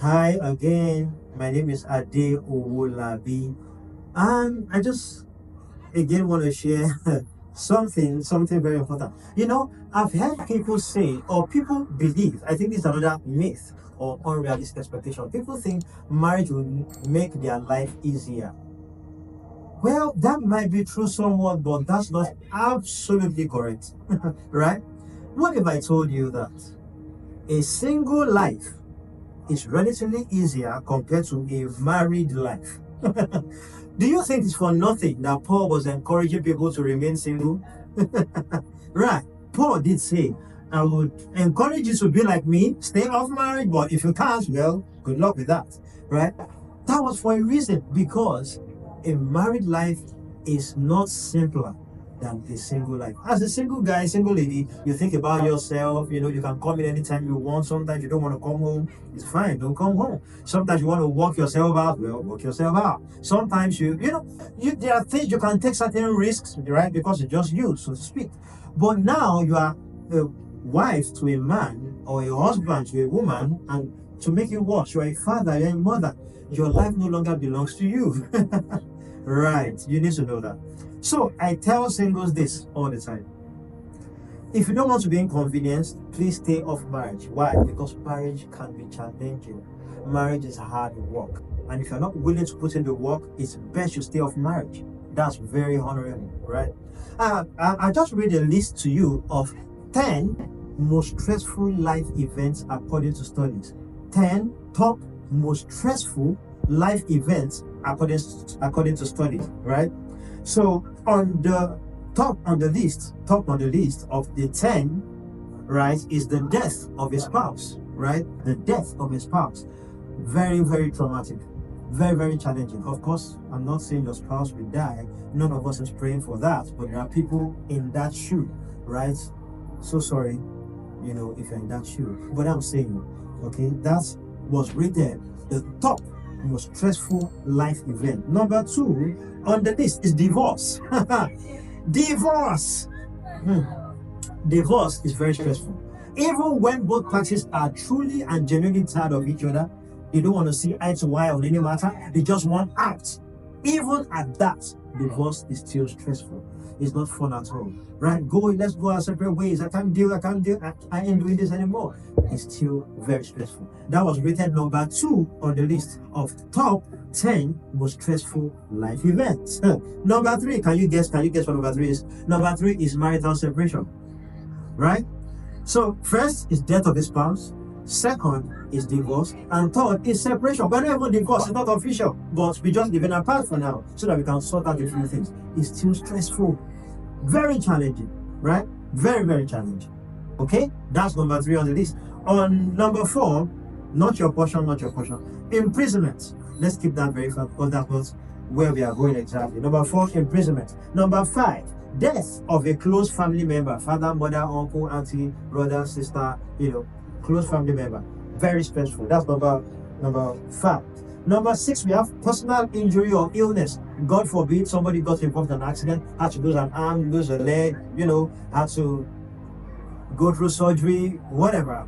Hi again. My name is Ade Owolabi. And I just again want to share something very important. I've heard people say, or people believe, I think this is another myth or unrealistic expectation. People think marriage will make their life easier. Well, that might be true somewhat, but that's not absolutely correct. Right? What if I told you that a single life is relatively easier compared to a married life? Do you think it's for nothing that Paul was encouraging people to remain single? Right. Paul did say, I would encourage you to be like me, stay off marriage, but if you can't, well, good luck with that. Right? That was for a reason, because a married life is not simpler than a single life. As a single guy, single lady, you think about yourself, you can come in anytime you want. Sometimes you don't want to come home, it's fine, don't come home. Sometimes you want to walk yourself out, well, walk yourself out. Sometimes there are things you can take certain risks, right? Because it's just you, so to speak. But now you are a wife to a man or a husband to a woman, and to make it worse, you're a father, you're a mother. Your life no longer belongs to you. Right, you need to know that. So I tell singles this all the time. If you don't want to be inconvenienced, please stay off marriage. Why? Because marriage can be challenging. Marriage is hard work. And if you're not willing to put in the work, it's best you stay off marriage. That's very honorable, right? I just read a list to you of 10 most stressful life events according to studies. 10 top most stressful life events according to studies, right? So on the top on the list of the 10, right, is the death of a spouse, right? The death of a spouse. Very, very traumatic. Very, very challenging. Of course, I'm not saying your spouse will die. None of us is praying for that. But there are people in that shoe, right? So sorry, if you're in that shoe. But I'm saying, okay, that was rated the top most stressful life event. Number 2 on the list is divorce. Divorce. Divorce is very stressful. Even when both parties are truly and genuinely tired of each other, they don't want to see eye to eye on any matter, they just want out. Even at that, divorce is still stressful. It's not fun at all. Right? Let's go our separate ways. I can't deal. I ain't doing this anymore. It's still very stressful. That was rated number 2 on the list of top 10 most stressful life events. Number 3, can you guess what number 3 is? Number 3 is marital separation. Right? So first is death of a spouse, second is divorce, and third is separation. But not even divorce, it's not official, but we just living apart for now so that we can sort out a few things. It's still stressful, very challenging, right? Very, very challenging. Okay, that's number 3 on the list. On number 4, not your portion, imprisonment. Let's keep that very fast because that's not where we are going exactly. Number 4, imprisonment. Number 5, death of a close family member, father, mother, uncle, auntie, brother, sister, close family member. Very stressful. That's number 5. Number 6, we have personal injury or illness. God forbid somebody got involved in an accident, had to lose an arm, lose a leg, had to go through surgery, whatever,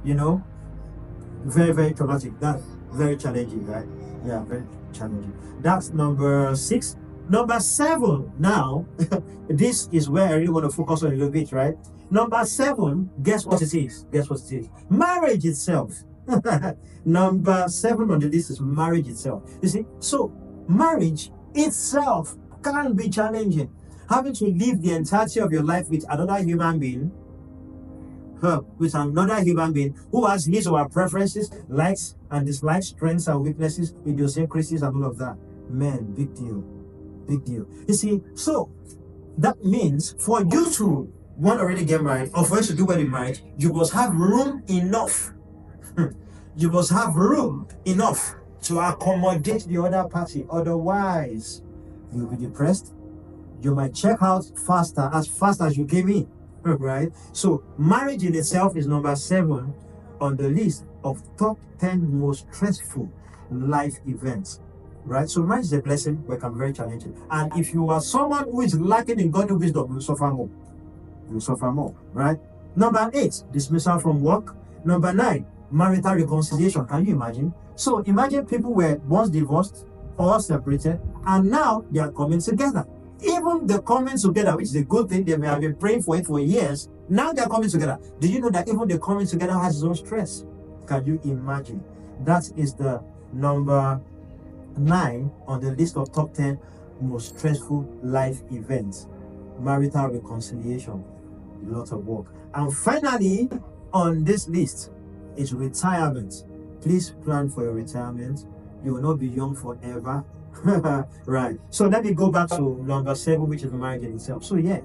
Very, very traumatic. That's very challenging, right? Yeah, very challenging. That's number 6. Number 7 now, this is where I really want to focus on a little bit, right? Number 7, guess what it is? Marriage itself. Number 7 on the list is marriage itself. You see, so marriage itself can be challenging. Having to live the entirety of your life with another human being, who has his or her preferences, likes and dislikes, strengths and weaknesses, idiosyncrasies and all of that. Man, big deal. You see, so that means for you to want to really get married, or for you to do well in marriage, you must have room enough. You must have room enough to accommodate the other party. Otherwise, you'll be depressed. You might check out as fast as you came in. Right? So marriage in itself is number 7 on the list of top 10 most stressful life events. Right? So marriage is a blessing, but it can be very challenging. And if you are someone who is lacking in godly wisdom, you'll suffer more. Right? Number 8, dismissal from work. Number 9, marital reconciliation. Can you imagine? So imagine people were once divorced or separated, and now they are coming together. Even the coming together, which is a good thing, they may have been praying for it for years. Now they are coming together. Do you know that even the coming together has its own stress? Can you imagine? That is the number 9 on the list of top 10 most stressful life events. Marital reconciliation. A lot of work. And finally, on this list is retirement. Please plan for your retirement. You will not be young forever. Right. So let me go back to number 7, which is marriage in itself. So yeah,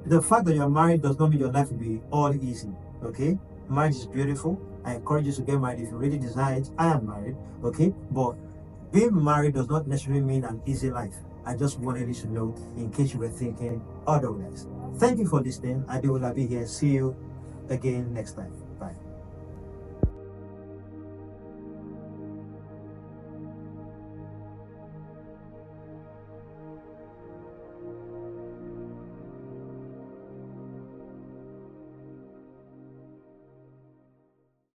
the fact that you're married does not mean your life will be all easy. Okay, marriage is beautiful. I encourage you to get married if you really desire it. I am married. Okay, but being married does not necessarily mean an easy life. I just wanted you to know in case you were thinking otherwise. Thank you for listening. Ade Owolabi here. See you again next time.